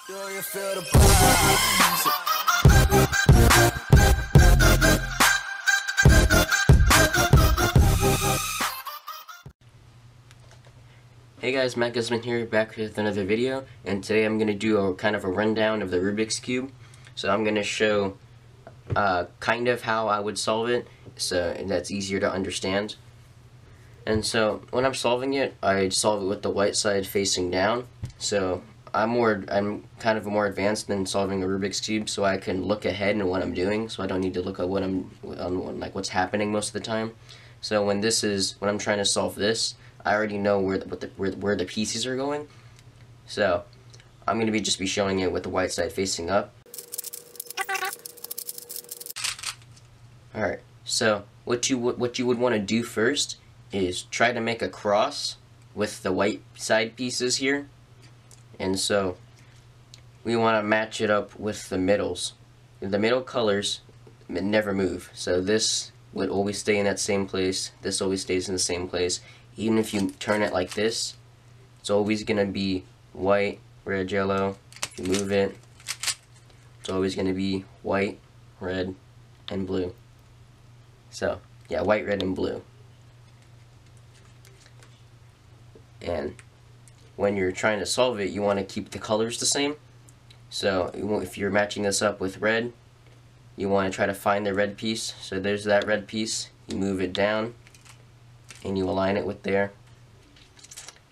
Do you feel the vibes? Hey guys, Matt Guzman here, back with another video, and today I'm going to do a kind of a rundown of the Rubik's Cube. So I'm going to show kind of how I would solve it, so that's easier to understand. And so when I'm solving it, I solve it with the white side facing down. So I'm kind of more advanced than solving a Rubik's Cube, so I can look ahead in what I'm doing, so I don't need to look at what's happening most of the time. So when I'm trying to solve this, I already know where the pieces are going. So I'm going to just be showing it with the white side facing up. Alright, so what you would want to do first is try to make a cross with the white side pieces here. And so we want to match it up with the middles. The middle colors never move. So this would always stay in that same place. This always stays in the same place. Even if you turn it like this, it's always going to be white, red, yellow. If you move it, it's always going to be white, red, and blue. So, yeah, white, red, and blue. And when you're trying to solve it, you want to keep the colors the same. So if you're matching this up with red, you want to try to find the red piece. So there's that red piece. You move it down and you align it with there.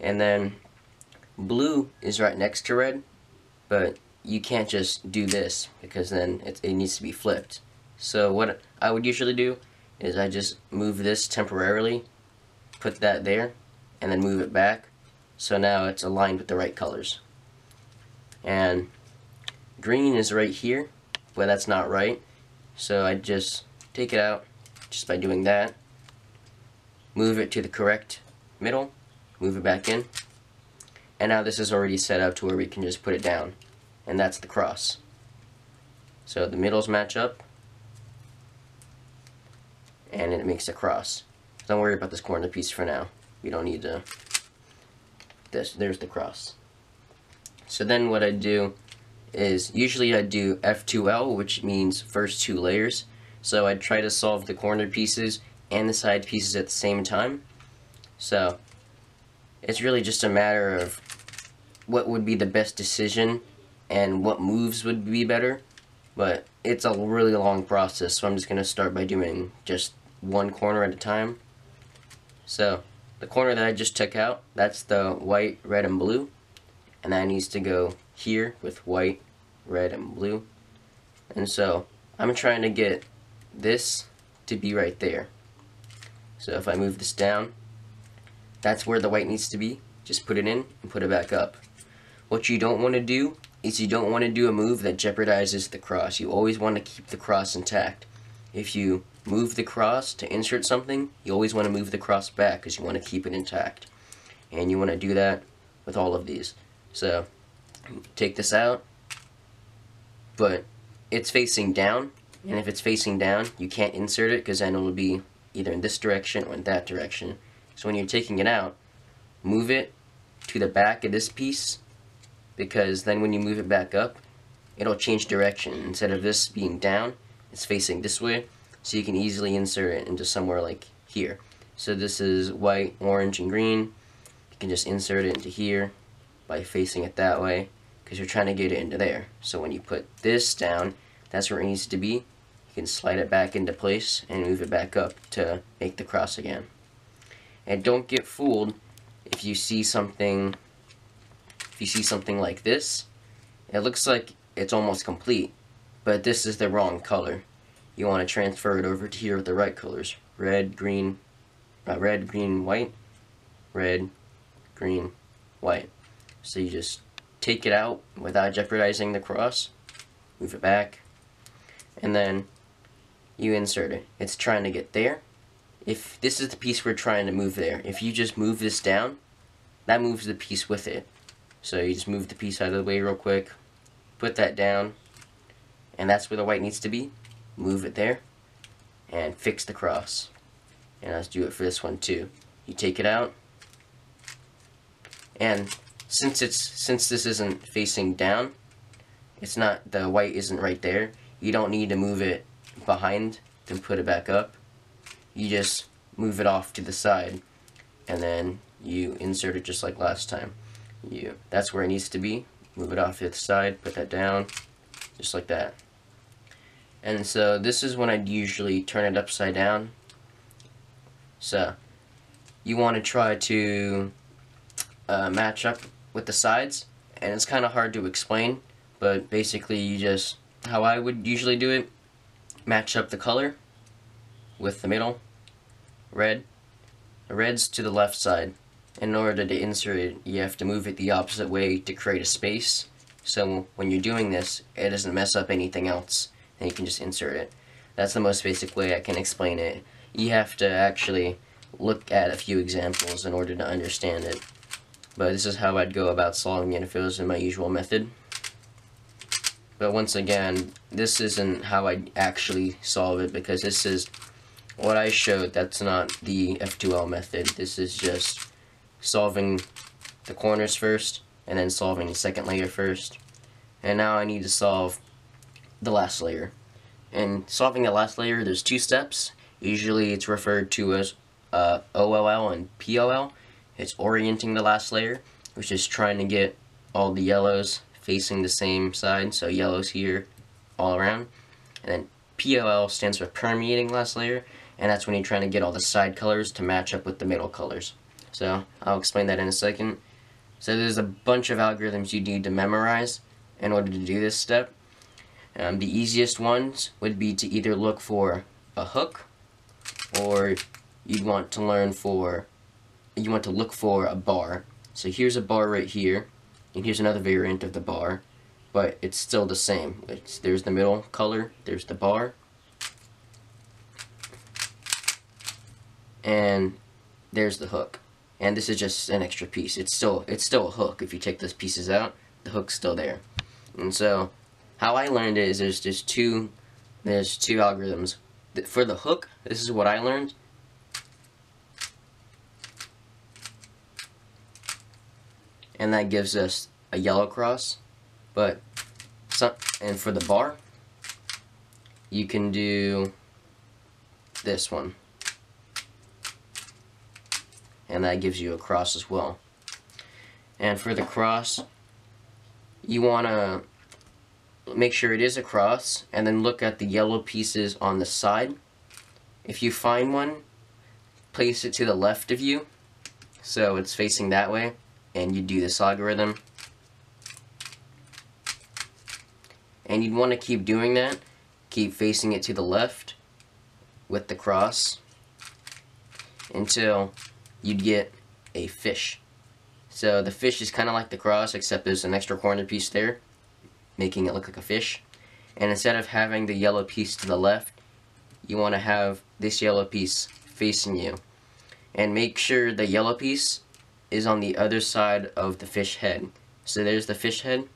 And then blue is right next to red, but you can't just do this because then it needs to be flipped. So what I would usually do is I just move this temporarily, put that there, and then move it back. So now it's aligned with the right colors. And green is right here, but that's not right. So I just take it out just by doing that. Move it to the correct middle, move it back in. And now this is already set up to where we can just put it down. And that's the cross. So the middles match up, and it makes a cross. Don't worry about this corner piece for now. We don't need to. There's the cross. So then what I do is, usually I do F2L, which means first two layers. So I try to solve the corner pieces and the side pieces at the same time. So it's really just a matter of what would be the best decision and what moves would be better. But it's a really long process, so I'm just going to start by doing just one corner at a time. So the corner that I just took out, that's the white, red, and blue. And that needs to go here with white, red, and blue. And so I'm trying to get this to be right there. So if I move this down, that's where the white needs to be. Just put it in and put it back up. What you don't want to do is you don't want to do a move that jeopardizes the cross. You always want to keep the cross intact. If you move the cross to insert something, you always want to move the cross back because you want to keep it intact. And you want to do that with all of these. So take this out, but it's facing down, and if it's facing down, you can't insert it because then it will be either in this direction or in that direction. So when you're taking it out, move it to the back of this piece, because then when you move it back up, it'll change direction. Instead of this being down, it's facing this way, so you can easily insert it into somewhere like here. So this is white, orange, and green. You can just insert it into here by facing it that way, because you're trying to get it into there. So when you put this down, that's where it needs to be. You can slide it back into place and move it back up to make the cross again. And don't get fooled if you see something like this. It looks like it's almost complete, but this is the wrong color. You want to transfer it over to here with the right colors. Red, green, white, red, green, white. So you just take it out without jeopardizing the cross, move it back, and then you insert it. It's trying to get there. If this is the piece we're trying to move there, if you just move this down, that moves the piece with it. So you just move the piece out of the way real quick, put that down, and that's where the white needs to be. Move it there, and fix the cross. And let's do it for this one too. You take it out, and since this isn't facing down, it's not, the white isn't right there, you don't need to move it behind to put it back up. You just move it off to the side, and then you insert it just like last time. That's where it needs to be. Move it off to the side, put that down, just like that. And so this is when I'd usually turn it upside down. So you want to try to match up with the sides, and it's kind of hard to explain, but basically you just, how I would usually do it, match up the color with the middle, red. The red's to the left side. In order to insert it, you have to move it the opposite way to create a space, so when you're doing this, it doesn't mess up anything else, and you can just insert it. That's the most basic way I can explain it. You have to actually look at a few examples in order to understand it. But this is how I'd go about solving it if it was in my usual method. But once again, this isn't how I actually solve it, because this is what I showed. That's not the F2L method. This is just solving the corners first, and then solving the second layer first. And now I need to solve the last layer. And solving the last layer, there's two steps. Usually it's referred to as OLL and POL. It's orienting the last layer, which is trying to get all the yellows facing the same side, so yellows here all around. And then POL stands for permeating last layer, and that's when you're trying to get all the side colors to match up with the middle colors. So I'll explain that in a second. So there's a bunch of algorithms you need to memorize in order to do this step. The easiest ones would be to either look for a hook, or you'd want to look for a bar. So here's a bar right here, and here's another variant of the bar, but it's still the same. There's the middle color, there's the bar, and there's the hook. And this is just an extra piece. It's still a hook. If you take those pieces out, the hook's still there. And so how I learned it is there's two algorithms. For the hook, this is what I learned. And that gives us a yellow cross. And for the bar, you can do this one. And that gives you a cross as well. And for the cross, you want to make sure it is a cross, and then look at the yellow pieces on the side. If you find one, place it to the left of you, so it's facing that way, and you do this algorithm. And you'd want to keep doing that, keep facing it to the left with the cross until you'd get a fish. So the fish is kind of like the cross, except there's an extra corner piece there, making it look like a fish. And instead of having the yellow piece to the left, you want to have this yellow piece facing you. And make sure the yellow piece is on the other side of the fish head. So there's the fish head,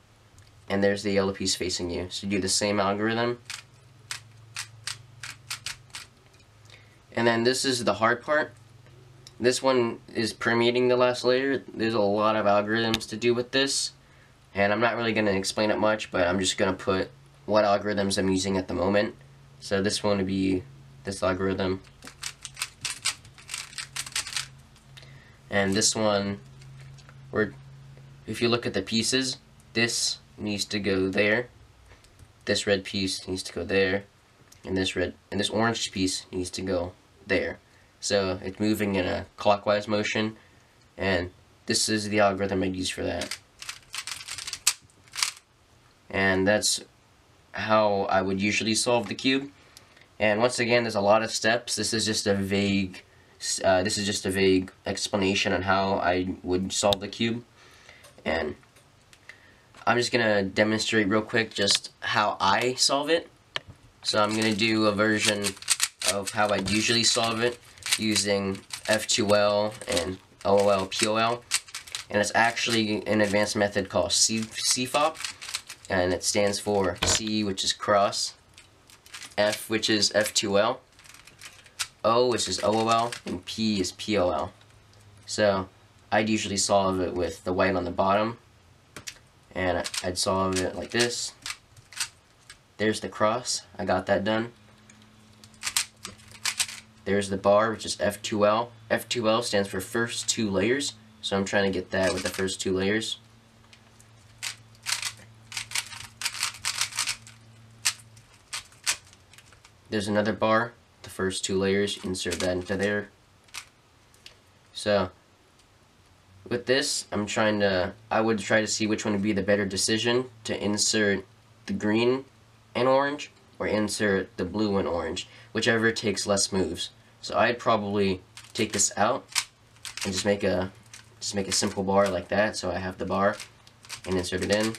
and there's the yellow piece facing you. So do the same algorithm. And then this is the hard part. This one is permeating the last layer. There's a lot of algorithms to do with this, and I'm not really going to explain it much, but I'm just going to put what algorithms I'm using at the moment. So this one would be this algorithm. And this one, if you look at the pieces, this needs to go there. This red piece needs to go there, and this orange piece needs to go there. So it's moving in a clockwise motion, and this is the algorithm I'd use for that. And that's how I would usually solve the cube. And once again, there's a lot of steps. This is just a vague explanation on how I would solve the cube. And I'm just gonna demonstrate real quick just how I solve it. So I'm gonna do a version of how I usually solve it using F2L and OLL POL, and it's actually an advanced method called CFOP, and it stands for C, which is cross, F, which is F2L, O, which is OLL, and P is POL. So I'd usually solve it with the white on the bottom, and I'd solve it like this, there's the cross. I got that done. There's the bar, which is F2L. F2L stands for first two layers, so I'm trying to get that with the first two layers. There's another bar, the first two layers, insert that into there. So, with this, I would try to see which one would be the better decision, to insert the green and orange, or insert the blue and orange, whichever takes less moves. So I'd probably take this out and just make a simple bar like that. So I have the bar and insert it in,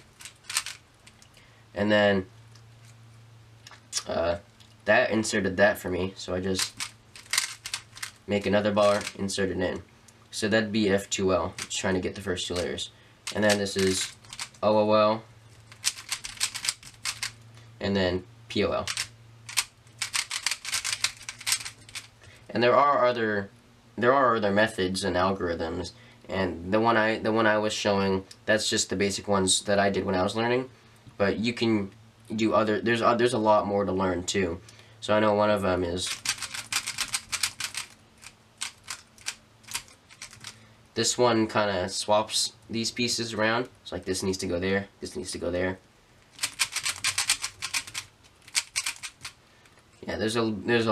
and then that inserted that for me. So I just make another bar, insert it in. So that'd be F2L, just trying to get the first two layers. And then this is OOL, and then POL. And there are other methods and algorithms, and the one I was showing, that's just the basic ones that I did when I was learning. But you can do other. There's a lot more to learn too. So I know one of them is this one. Kind of swaps these pieces around. It's like this needs to go there. This needs to go there. Yeah, there's a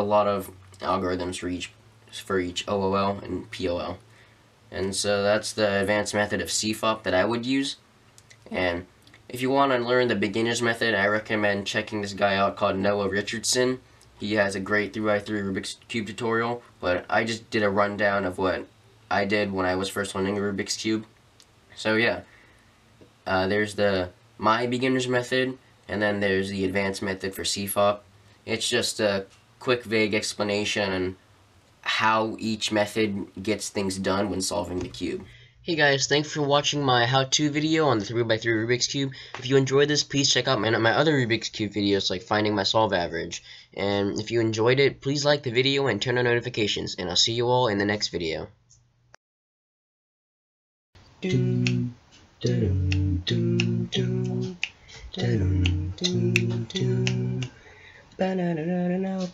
lot of algorithms for each OOL and POL, and so that's the advanced method of CFOP that I would use. And if you want to learn the beginner's method, I recommend checking this guy out called Noah Richardson. He has a great 3x3 Rubik's Cube tutorial, but I just did a rundown of what I did when I was first learning Rubik's Cube. So yeah, there's my beginner's method, and then there's the advanced method for CFOP. It's just a quick, vague explanation on how each method gets things done when solving the cube. Hey guys, thanks for watching my how-to video on the 3x3 Rubik's Cube. If you enjoyed this, please check out my other Rubik's Cube videos, like finding my solve average. And if you enjoyed it, please like the video and turn on notifications, and I'll see you all in the next video. Ba-na-na-na-na-na-na.